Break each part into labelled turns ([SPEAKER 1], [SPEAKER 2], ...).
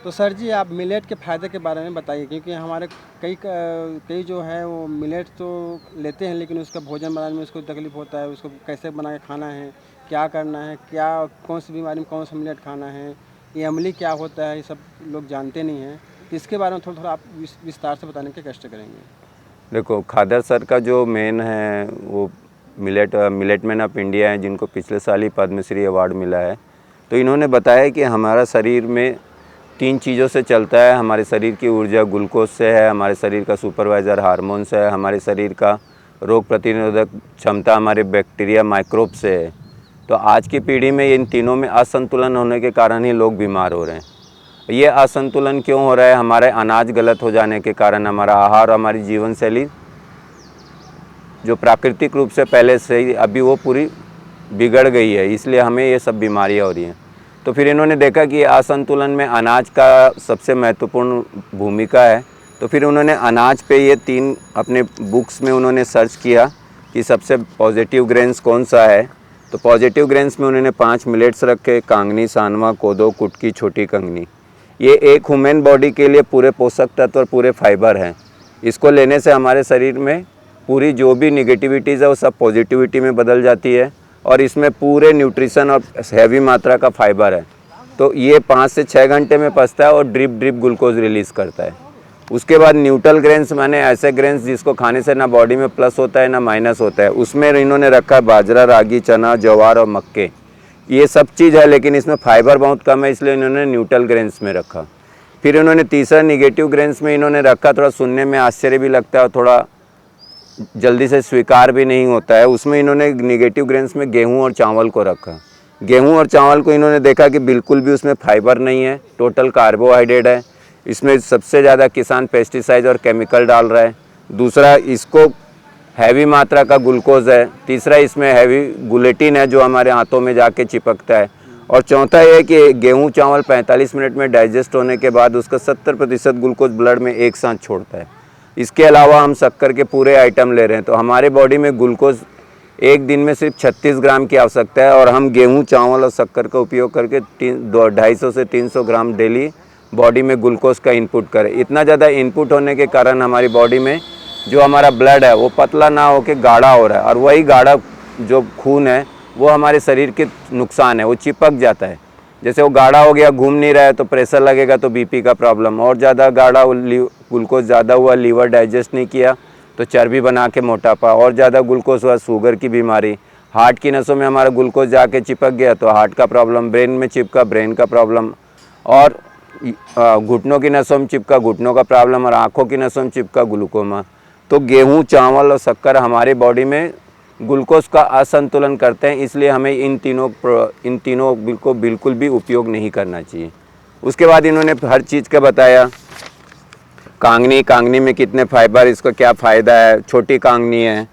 [SPEAKER 1] तो सर जी आप मिलेट के फ़ायदे के बारे में बताइए, क्योंकि हमारे कई जो है वो मिलेट तो लेते हैं लेकिन उसका भोजन बनाने में उसको तकलीफ़ होता है, उसको कैसे बना के खाना है, क्या करना है, क्या कौन सी बीमारी में कौन सा मिलेट खाना है, ये अमली क्या होता है, ये सब लोग जानते नहीं हैं। तो इसके बारे में थोड़ा थोड़ा आप विस्तार से बताने की कष्ट करेंगे।
[SPEAKER 2] देखो, खादर सर का जो मेन है वो मिलेट मैन ऑफ इंडिया है, जिनको पिछले साल ही पद्मश्री अवार्ड मिला है। तो इन्होंने बताया कि हमारा शरीर में 3 चीज़ों से चलता है। हमारे शरीर की ऊर्जा ग्लूकोज से है, हमारे शरीर का सुपरवाइज़र हार्मोन से है, हमारे शरीर का रोग प्रतिरोधक क्षमता हमारे बैक्टीरिया माइक्रोब से है। तो आज की पीढ़ी में इन तीनों में असंतुलन होने के कारण ही लोग बीमार हो रहे हैं। ये असंतुलन क्यों हो रहा है? हमारे अनाज गलत हो जाने के कारण, हमारा आहार, हमारी जीवन शैली जो प्राकृतिक रूप से पहले से ही अभी वो पूरी बिगड़ गई है, इसलिए हमें ये सब बीमारियां हो रही हैं। तो फिर इन्होंने देखा कि असंतुलन में अनाज का सबसे महत्वपूर्ण भूमिका है। तो फिर उन्होंने अनाज पे ये 3 अपने बुक्स में उन्होंने सर्च किया कि सबसे पॉजिटिव ग्रेन्स कौन सा है। तो पॉजिटिव ग्रेन्स में उन्होंने 5 मिलेट्स रखे: कांगनी, सानवा, कोदो, कुटकी, छोटी कंगनी। ये एक ह्यूमन बॉडी के लिए पूरे पोषक तत्व और पूरे फाइबर हैं। इसको लेने से हमारे शरीर में पूरी जो भी निगेटिविटीज़ है वो सब पॉजिटिविटी में बदल जाती है, और इसमें पूरे न्यूट्रिशन और हैवी मात्रा का फाइबर है। तो ये 5 से 6 घंटे में पचता है और ड्रिप ग्लूकोज रिलीज़ करता है। उसके बाद न्यूट्रल ग्रेन्स माने ऐसे ग्रेन्स जिसको खाने से ना बॉडी में प्लस होता है ना माइनस होता है। उसमें इन्होंने रखा है बाजरा, रागी, चना, ज्वार और मक्के। ये सब चीज़ है लेकिन इसमें फाइबर बहुत कम है, इसलिए इन्होंने न्यूट्रल ग्रेन्स में रखा। फिर इन्होंने तीसरा निगेटिव ग्रेन्स में इन्होंने रखा, थोड़ा सुनने में आश्चर्य भी लगता है और थोड़ा जल्दी से स्वीकार भी नहीं होता है। उसमें इन्होंने निगेटिव ग्रेन्स में गेहूं और चावल को रखा। गेहूं और चावल को इन्होंने देखा कि बिल्कुल भी उसमें फाइबर नहीं है, टोटल कार्बोहाइड्रेट है। इसमें सबसे ज़्यादा किसान पेस्टिसाइड और केमिकल डाल रहा है। दूसरा, इसको हैवी मात्रा का ग्लूकोज है। तीसरा, इसमें हैवी गुलेटिन है जो हमारे हाथों में जाके चिपकता है। और चौथा ये कि गेहूं चावल 45 मिनट में डाइजेस्ट होने के बाद उसका 70% ग्लूकोज ब्लड में एक साथ छोड़ता है। इसके अलावा हम शक्कर के पूरे आइटम ले रहे हैं, तो हमारे बॉडी में ग्लूकोज एक दिन में सिर्फ 36 ग्राम की आवश्यकता है, और हम गेहूं चावल और शक्कर का उपयोग करके 250 से 300 ग्राम डेली बॉडी में ग्लूकोज का इनपुट करें। इतना ज़्यादा इनपुट होने के कारण हमारी बॉडी में जो हमारा ब्लड है वो पतला ना होकर गाढ़ा हो रहा है, और वही गाढ़ा जो खून है वो हमारे शरीर के नुकसान है, वो चिपक जाता है। जैसे वो गाढ़ा हो गया, घूम नहीं रहा है, तो प्रेशर लगेगा तो बीपी का प्रॉब्लम, और ज़्यादा गाढ़ा ग्लूकोज ज़्यादा हुआ, लीवर डाइजेस्ट नहीं किया तो चर्बी बना के मोटापा, और ज़्यादा ग्लूकोज हुआ शुगर की बीमारी, हार्ट की नसों में हमारा ग्लूकोज जाके चिपक गया तो हार्ट का प्रॉब्लम, ब्रेन में चिपका ब्रेन का प्रॉब्लम, और घुटनों की नसों में चिपका घुटनों का प्रॉब्लम, और आँखों की नसों में चिपका ग्लूकोमा। तो गेहूँ, चावल और शक्कर हमारे बॉडी में ग्लूकोज का असंतुलन करते हैं, इसलिए हमें इन तीनों को बिल्कुल भी उपयोग नहीं करना चाहिए। उसके बाद इन्होंने हर चीज़ का बताया। कांगनी में कितने फाइबर, इसका क्या फ़ायदा है। छोटी कांगनी है,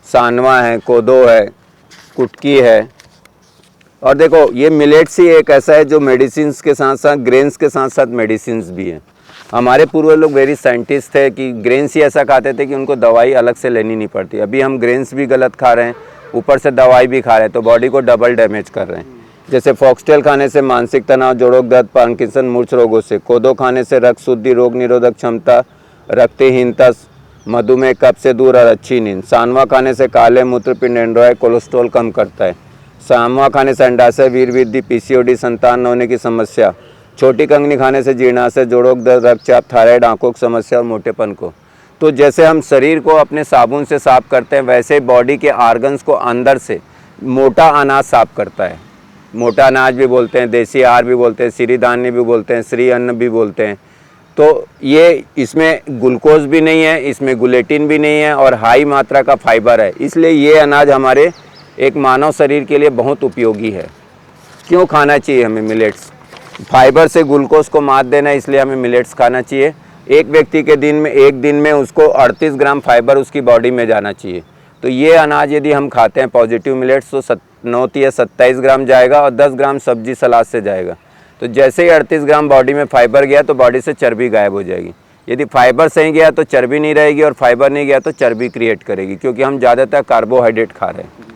[SPEAKER 2] सानवा है, कोदो है, कुटकी है। और देखो, ये मिलेट्स ही एक ऐसा है जो मेडिसिन्स के साथ साथ, ग्रेन्स के साथ साथ मेडिसिन्स भी हैं। हमारे पूर्वज लोग वेरी साइंटिस्ट थे कि ग्रेन्स ही ऐसा खाते थे कि उनको दवाई अलग से लेनी नहीं पड़ती। अभी हम ग्रेन्स भी गलत खा रहे हैं, ऊपर से दवाई भी खा रहे हैं, तो बॉडी को डबल डैमेज कर रहे हैं। जैसे फॉक्सटेल खाने से मानसिक तनाव, जोड़ों दर्द, पार्किंसन, मूर्छ रोगों से। कोदो खाने से रक्त शुद्धि, रोग निरोधक क्षमता, रक्तहीनता, मधुमेह, कब्ज से दूर और अच्छी नींद। सानवा खाने से काले मूत्रपिंड, एंड्रॉयड, कोलेस्ट्रॉल कम करता है। सानवा खाने से अंडाशय, वीर वृद्धि, पीसीओडी, संतान न होने की समस्या। छोटी कंगनी खाने से जीर्णाशय, जोड़ों दर्द, रक्तचाप, थायराइड, आंखों की समस्या और मोटेपन को। तो जैसे हम शरीर को अपने साबुन से साफ करते हैं, वैसे बॉडी के आर्गन्स को अंदर से मोटा अनाज साफ करता है। मोटा अनाज भी बोलते हैं, देसी आहार भी बोलते हैं, सिरीधान्य भी बोलते हैं, श्री अन्न भी बोलते हैं। तो ये इसमें ग्लूकोज भी नहीं है, इसमें गुलेटिन भी नहीं है, और हाई मात्रा का फाइबर है। इसलिए ये अनाज हमारे एक मानव शरीर के लिए बहुत उपयोगी है। क्यों खाना चाहिए हमें मिलेट्स? फाइबर से ग्लूकोज को मात देना, इसलिए हमें मिलेट्स खाना चाहिए। एक व्यक्ति के एक दिन में उसको 38 ग्राम फाइबर उसकी बॉडी में जाना चाहिए। तो ये अनाज यदि हम खाते हैं पॉजिटिव मिलेट्स, तो 27 ग्राम जाएगा, और 10 ग्राम सब्जी सलाद से जाएगा। तो जैसे ही 38 ग्राम बॉडी में फाइबर गया तो बॉडी से चर्बी गायब हो जाएगी। यदि फाइबर सही गया तो चर्बी नहीं रहेगी, और फाइबर नहीं गया तो चर्बी क्रिएट करेगी, क्योंकि हम ज़्यादातर कार्बोहाइड्रेट खा रहे हैं।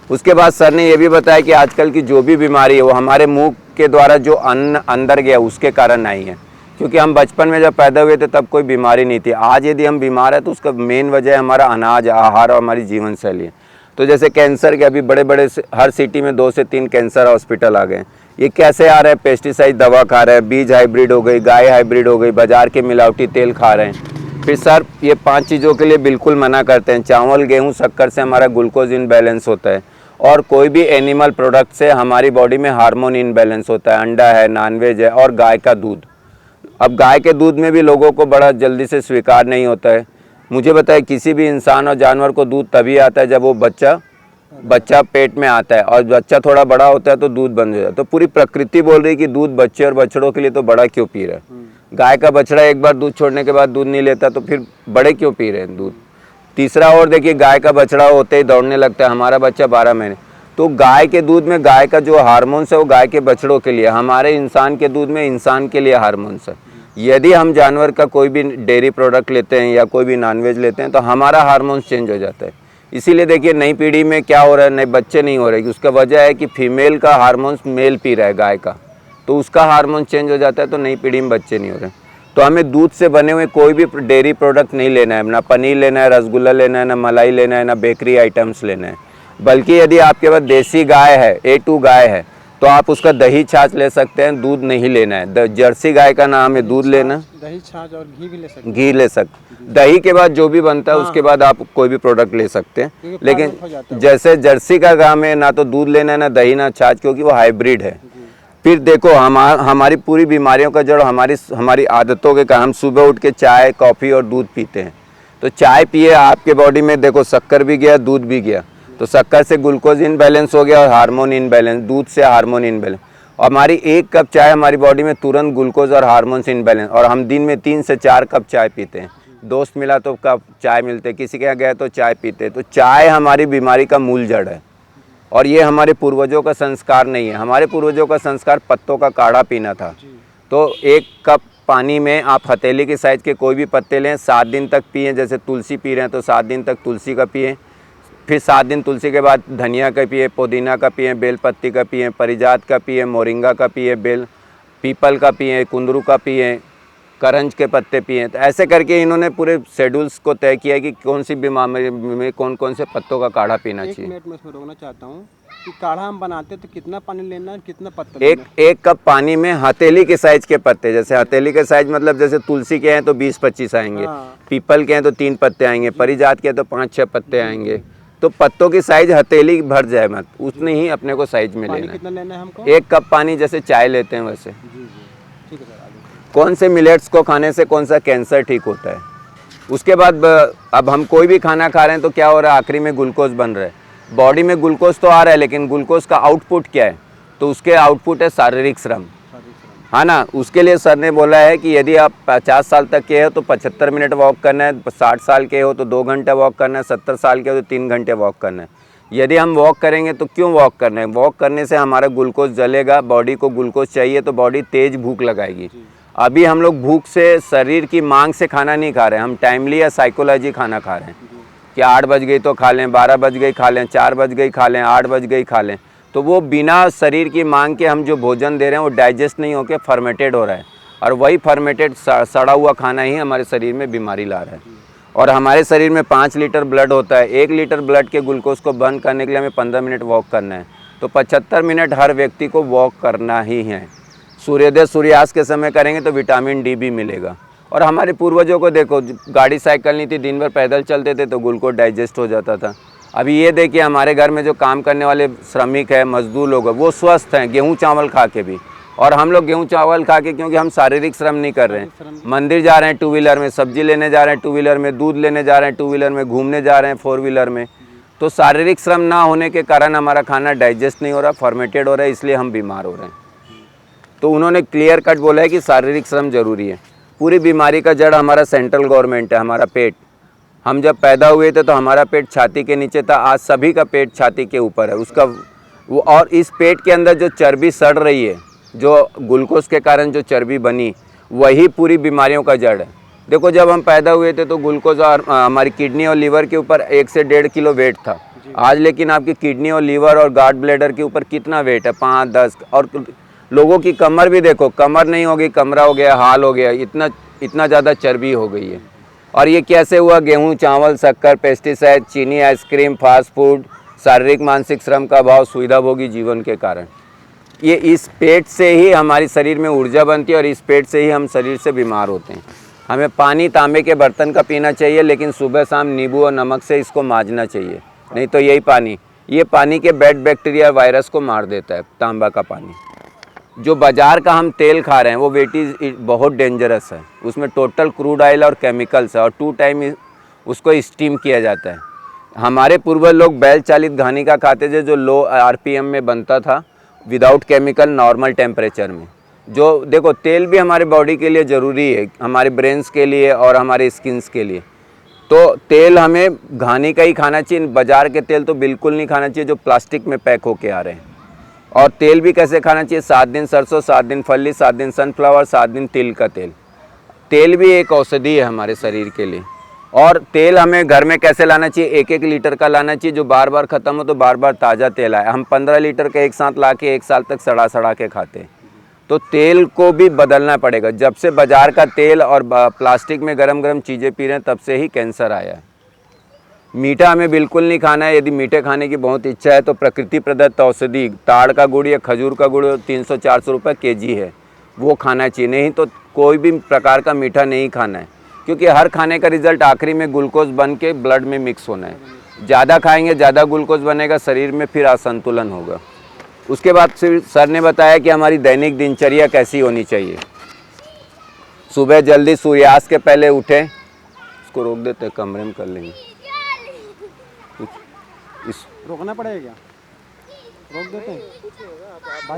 [SPEAKER 2] उसके बाद सर ने ये भी बताया कि आजकल की जो भी बीमारी है वो हमारे मुंह के द्वारा जो अन्न अंदर गया उसके कारण आई है, क्योंकि हम बचपन में जब पैदा हुए थे तब कोई बीमारी नहीं थी। आज यदि हम बीमार है तो उसका मेन वजह है हमारा अनाज, आहार और हमारी जीवन शैली है। तो जैसे कैंसर के अभी बड़े बड़े हर सिटी में 2 से 3 कैंसर हॉस्पिटल आ गए। ये कैसे आ रहे हैं? पेस्टिसाइड दवा खा रहे हैं, बीज हाइब्रिड हो गई, गाय हाइब्रिड हो गई, बाजार के मिलावटी तेल खा रहे हैं। फिर सर ये 5 चीज़ों के लिए बिल्कुल मना करते हैं। चावल, गेहूँ, शक्कर से हमारा ग्लूकोज इनबैलेंस होता है, और कोई भी एनिमल प्रोडक्ट से हमारी बॉडी में हार्मोन इनबैलेंस होता है। अंडा है, नॉनवेज है, और गाय का दूध। अब गाय के दूध में भी लोगों को बड़ा जल्दी से स्वीकार नहीं होता है। मुझे बताए किसी भी इंसान और जानवर को दूध तभी आता है जब वो बच्चा पेट में आता है, और बच्चा थोड़ा बड़ा होता है तो दूध बंद हो जाता है। तो पूरी प्रकृति बोल रही है कि दूध बच्चे और बछड़ों के लिए तो बड़ा क्यों पी रहा है। गाय का बछड़ा एक बार दूध छोड़ने के बाद दूध नहीं लेता तो फिर बड़े क्यों पी रहे हैं दूध। तीसरा और देखिए, गाय का बछड़ा होते ही दौड़ने लगता है, हमारा बच्चा 12 महीने। तो गाय के दूध में गाय का जो हार्मोन्स है वो गाय के बछड़ों के लिए, हमारे इंसान के दूध में इंसान के लिए हार्मोन्स है। यदि हम जानवर का कोई भी डेयरी प्रोडक्ट लेते हैं या कोई भी नॉनवेज लेते हैं तो हमारा हार्मोन्स चेंज हो जाता है। इसीलिए देखिए नई पीढ़ी में क्या हो रहा है, नए बच्चे नहीं हो रहे। उसका वजह है कि फीमेल का हार्मोन्स मेल पी रहा है गाय का, तो उसका हार्मोन चेंज हो जाता है, तो नई पीढ़ी में बच्चे नहीं हो रहे। तो हमें दूध से बने हुए कोई भी डेयरी प्रोडक्ट नहीं लेना है, ना पनीर लेना है, रसगुल्ला लेना है, ना मलाई लेना है, ना बेकरी आइटम्स लेना है। बल्कि यदि आपके पास देसी गाय है, A2 गाय है, तो आप उसका दही छाछ ले सकते हैं, दूध नहीं लेना है। जर्सी गाय का नाम है, दूध लेना,
[SPEAKER 1] दही छाछ और घी भी ले सकते हैं।
[SPEAKER 2] घी ले सकते, दही के बाद जो भी बनता है उसके बाद आप कोई भी प्रोडक्ट ले सकते हैं।
[SPEAKER 1] क्योंकि
[SPEAKER 2] लेकिन
[SPEAKER 1] हो जाता है
[SPEAKER 2] जैसे जर्सी का गाय में ना तो दूध लेना है, ना दही, ना छाछ, क्योंकि वो हाइब्रिड है। फिर देखो हमारी पूरी बीमारियों का जड़ हमारी आदतों के कारण। हम सुबह उठ के चाय, कॉफ़ी और दूध पीते हैं। तो चाय पिए, आपके बॉडी में देखो शक्कर भी गया, दूध भी गया, तो शक्कर से ग्लूकोज इनबैलेंस हो गया और हार्मोन इनबैलेंस, दूध से हार्मोन इनबैलेंस। और हमारी 1 कप चाय हमारी बॉडी में तुरंत ग्लूकोज और हार्मोन्स इनबैलेंस, और हम दिन में 3 से 4 कप चाय पीते हैं। दोस्त मिला तो कप चाय मिलते, किसी के यहाँ गए तो चाय पीते। तो चाय हमारी बीमारी का मूल जड़ है, और ये हमारे पूर्वजों का संस्कार नहीं है। हमारे पूर्वजों का संस्कार पत्तों का काढ़ा पीना था। तो 1 कप पानी में आप हथेली के साइज़ के कोई भी पत्ते लें, 7 दिन तक पिएं। जैसे तुलसी पी रहे हैं तो 7 दिन तक तुलसी का पिएं, फिर 7 दिन तुलसी के बाद धनिया का पिए, पुदीना का पिए, बेलपत्ती का पिए, परिजात का पिए, मोरिंगा का पिए, पीपल का पिए, कुंदरू का पिए, करंज के पत्ते पिए। तो ऐसे करके इन्होंने पूरे शेड्यूल्स को तय किया कि कौन सी बीमारी में कौन कौन से पत्तों का काढ़ा पीना चाहिए।
[SPEAKER 1] 1 मिनट में इसमें रोकना चाहता हूँ कि काढ़ा हम बनाते हैं तो कितना पानी लेना है, कितना पत्ता लेना है?
[SPEAKER 2] 1 कप पानी में हथेली के साइज के पत्ते, जैसे हथेली के साइज मतलब जैसे तुलसी के हैं तो 20-25 आएंगे, पीपल के हैं तो 3 पत्ते आएंगे, परिजात के हैं तो 5-6 पत्ते आएंगे। तो पत्तों की साइज हथेली भर जाए मत, उतने ही अपने को साइज में लेना है।
[SPEAKER 1] कितना लेना है हमको?
[SPEAKER 2] 1 कप पानी, जैसे चाय लेते हैं वैसे।
[SPEAKER 1] ठीक है सर, आगे।
[SPEAKER 2] कौन से मिलेट्स को खाने से कौन सा कैंसर ठीक होता है। उसके बाद अब हम कोई भी खाना खा रहे हैं तो क्या हो रहा है, आखिरी में ग्लूकोज बन रहा है। बॉडी में ग्लूकोज तो आ रहा है, लेकिन ग्लूकोज का आउटपुट क्या है? तो उसके आउटपुट है शारीरिक श्रम, हाँ ना। उसके लिए सर ने बोला है कि यदि आप 50 साल तक के हो तो 75 मिनट वॉक करना है, 60 साल के हो तो 2 घंटे वॉक करना है, 70 साल के हो तो 3 घंटे वॉक करना है। यदि हम वॉक करेंगे तो क्यों वॉक करना है? वॉक करने से हमारा ग्लूकोज जलेगा, बॉडी को ग्लूकोज चाहिए तो बॉडी तेज भूख लगाएगी। अभी हम लोग भूख से, शरीर की मांग से खाना नहीं खा रहे हैं, हम टाइमली या साइकोलॉजी खाना खा रहे हैं कि 8 बज गई तो खा लें, 12 बज गई खा लें, 4 बज गई खा लें, 8 बज गई खा लें। तो वो बिना शरीर की मांग के हम जो भोजन दे रहे हैं वो डाइजेस्ट नहीं होकर फर्मेटेड हो रहा है, और वही फर्मेटेड सड़ा हुआ खाना ही हमारे शरीर में बीमारी ला रहा है। और हमारे शरीर में 5 लीटर ब्लड होता है, 1 लीटर ब्लड के ग्लूकोज को बर्न करने के लिए हमें 15 मिनट वॉक करना है। तो 75 मिनट हर व्यक्ति को वॉक करना ही है। सूर्योदय सूर्यास्त के समय करेंगे तो विटामिन डी भी मिलेगा। और हमारे पूर्वजों को देखो, गाड़ी साइकिल नहीं थी, दिन भर पैदल चलते थे तो ग्लूकोज डाइजेस्ट हो जाता था। अभी ये देखिए हमारे घर में जो काम करने वाले श्रमिक है, मजदूर लोग हैं, वो स्वस्थ हैं गेहूं चावल खा के भी, और हम लोग गेहूं चावल खा के, क्योंकि हम शारीरिक श्रम नहीं कर रहे हैं। मंदिर जा रहे हैं 2 व्हीलर में, सब्जी लेने जा रहे हैं 2 व्हीलर में, दूध लेने जा रहे हैं 2 व्हीलर में, घूमने जा रहे हैं 4 व्हीलर में। तो शारीरिक श्रम ना होने के कारण हमारा खाना डाइजेस्ट नहीं हो रहा, फर्मेटेड हो रहा है, इसलिए हम बीमार हो रहे हैं। तो उन्होंने क्लियर कट बोला है कि शारीरिक श्रम जरूरी है। पूरी बीमारी का जड़ हमारा सेंट्रल गवर्नमेंट है, हमारा पेट। हम जब पैदा हुए थे तो हमारा पेट छाती के नीचे था, आज सभी का पेट छाती के ऊपर है उसका वो। और इस पेट के अंदर जो चर्बी सड़ रही है, जो ग्लूकोज के कारण जो चर्बी बनी, वही पूरी बीमारियों का जड़ है। देखो जब हम पैदा हुए थे तो ग्लूकोज और हमारी किडनी और लीवर के ऊपर 1 से 1.5 किलो वेट था, आज लेकिन आपकी किडनी और लीवर और गार्ड ब्लैडर के ऊपर कितना वेट है, 5-10, और लोगों की कमर भी देखो, कमर नहीं होगी, कमरा हो गया, हाल हो गया, इतना ज़्यादा चर्बी हो गई है। और ये कैसे हुआ? गेहूं, चावल, शक्कर, पेस्टिसाइड, चीनी, आइसक्रीम, फास्ट फूड, शारीरिक मानसिक श्रम का अभाव, सुविधाभोगी जीवन के कारण। ये इस पेट से ही हमारी शरीर में ऊर्जा बनती है और इस पेट से ही हम शरीर से बीमार होते हैं। हमें पानी तांबे के बर्तन का पीना चाहिए, लेकिन सुबह शाम नींबू और नमक से इसको मांजना चाहिए, नहीं तो ये पानी के बैड बैक्टीरिया वायरस को मार देता है, तांबा का पानी। जो बाज़ार का हम तेल खा रहे हैं वो बहुत डेंजरस है, उसमें टोटल क्रूड ऑयल और केमिकल्स है और 2 टाइम उसको स्टीम किया जाता है। हमारे पूर्वज लोग बैल चालित घानी का खाते थे, जो लो आरपीएम में बनता था, विदाउट केमिकल, नॉर्मल टेम्परेचर में। जो देखो, तेल भी हमारे बॉडी के लिए ज़रूरी है, हमारे ब्रेन्स के लिए और हमारे स्किन्स के लिए। तो तेल हमें घानी का ही खाना चाहिए, बाज़ार के तेल तो बिल्कुल नहीं खाना चाहिए जो प्लास्टिक में पैक होके आ रहे हैं। और तेल भी कैसे खाना चाहिए? 7 दिन सरसों, 7 दिन फल्ली, 7 दिन सनफ्लावर, 7 दिन तिल का तेल। तेल भी एक औषधि है हमारे शरीर के लिए। और तेल हमें घर में कैसे लाना चाहिए? 1-1 लीटर का लाना चाहिए, जो बार बार ख़त्म हो तो बार बार ताज़ा तेल आए। हम 15 लीटर का एक साथ ला के 1 साल तक सड़ा के खाते हैं। तो तेल को भी बदलना पड़ेगा। जब से बाज़ार का तेल और प्लास्टिक में गरम चीज़ें पी रहे हैं, तब से ही कैंसर आया है। मीठा हमें बिल्कुल नहीं खाना है। यदि मीठे खाने की बहुत इच्छा है तो प्रकृति प्रदत्त औषधि ताड़ का गुड़ या खजूर का गुड़ 300-400 रुपये केजी है, वो खाना चाहिए। नहीं तो कोई भी प्रकार का मीठा नहीं खाना है, क्योंकि हर खाने का रिजल्ट आखिरी में ग्लूकोज बन के ब्लड में मिक्स होना है। ज़्यादा खाएंगे, ज़्यादा ग्लूकोज बनेगा, शरीर में फिर असंतुलन होगा। उसके बाद फिर सर ने बताया कि हमारी दैनिक दिनचर्या कैसी होनी चाहिए। सुबह जल्दी सूर्यास्त के पहले उठें। इसको रोक देते हैं, कमरे में कर लेंगे।
[SPEAKER 1] रोकना पड़ेगा क्या? रोक देते हैं।